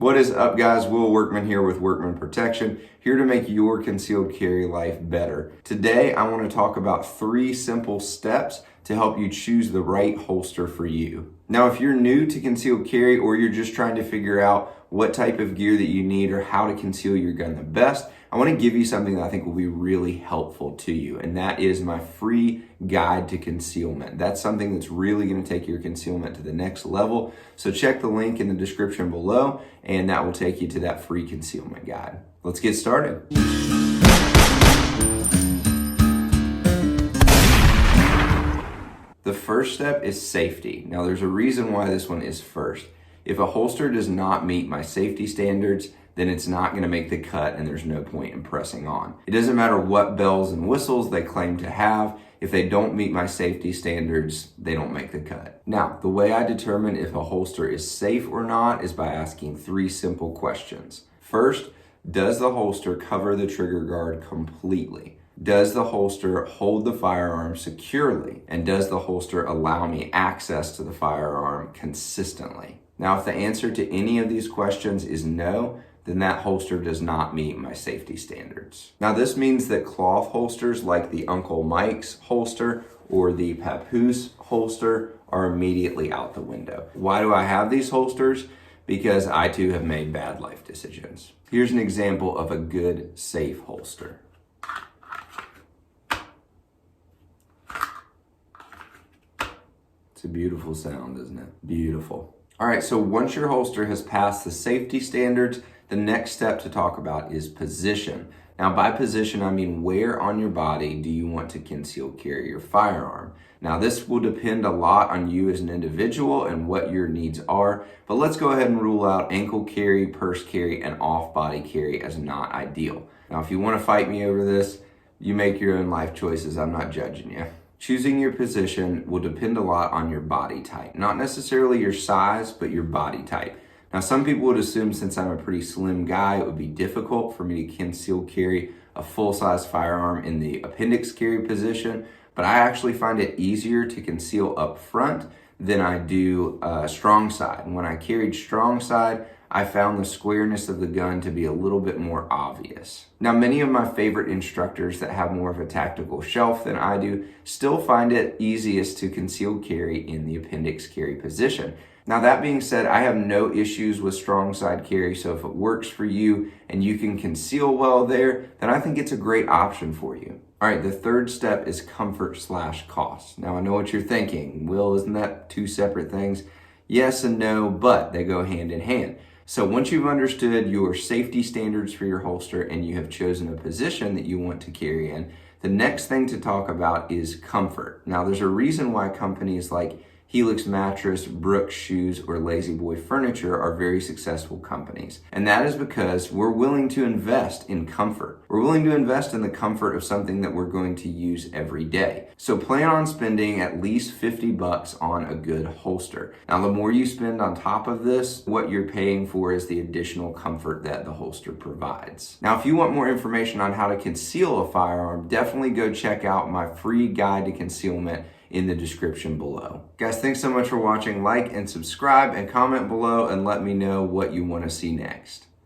What is up, guys? Will Workman here with Workman Protection, here to make your concealed carry life better. Today, I want to talk about 3 simple steps to help you choose the right holster for you. Now, if you're new to concealed carry or you're just trying to figure out what type of gear that you need or how to conceal your gun the best, I want to give you something that I think will be really helpful to you, and that is my free guide to concealment. That's something that's really going to take your concealment to the next level. So check the link in the description below, and that will take you to that free concealment guide. Let's get started. The first step is safety. Now, there's a reason why this one is first. If a holster does not meet my safety standards, then it's not going to make the cut and there's no point in pressing on. It doesn't matter what bells and whistles they claim to have. If they don't meet my safety standards, they don't make the cut. Now, the way I determine if a holster is safe or not is by asking 3 simple questions. First, does the holster cover the trigger guard completely? Does the holster hold the firearm securely? And does the holster allow me access to the firearm consistently? Now, if the answer to any of these questions is no, then that holster does not meet my safety standards. Now, this means that cloth holsters like the Uncle Mike's holster or the Papoose holster are immediately out the window. Why do I have these holsters? Because I too have made bad life decisions. Here's an example of a good, safe holster. It's a beautiful sound, isn't it? Beautiful. All right, so once your holster has passed the safety standards, the next step to talk about is position. Now, by position, I mean where on your body do you want to conceal carry your firearm? Now, this will depend a lot on you as an individual and what your needs are, but let's go ahead and rule out ankle carry, purse carry, and off-body carry as not ideal. Now, if you want to fight me over this, you make your own life choices. I'm not judging you. Choosing your position will depend a lot on your body type. Not necessarily your size, but your body type. Now, some people would assume since I'm a pretty slim guy, it would be difficult for me to conceal carry a full-size firearm in the appendix carry position, but I actually find it easier to conceal up front than I do strong side. And when I carried strong side, I found the squareness of the gun to be a little bit more obvious. Now, many of my favorite instructors that have more of a tactical shelf than I do still find it easiest to conceal carry in the appendix carry position. Now, that being said, I have no issues with strong side carry, so if it works for you and you can conceal well there, then I think it's a great option for you. All right, the third step is comfort/cost. Now, I know what you're thinking. Will, isn't that 2 separate things? Yes and no, but they go hand in hand. So once you've understood your safety standards for your holster and you have chosen a position that you want to carry in, the next thing to talk about is comfort. Now, there's a reason why companies like Helix Mattress, Brooks Shoes, or Lazy Boy Furniture are very successful companies. And that is because we're willing to invest in comfort. We're willing to invest in the comfort of something that we're going to use every day. So plan on spending at least $50 on a good holster. Now, the more you spend on top of this, what you're paying for is the additional comfort that the holster provides. Now, if you want more information on how to conceal a firearm, definitely go check out my free guide to concealment in the description below. Guys, thanks so much for watching. Like and subscribe and comment below and let me know what you want to see next.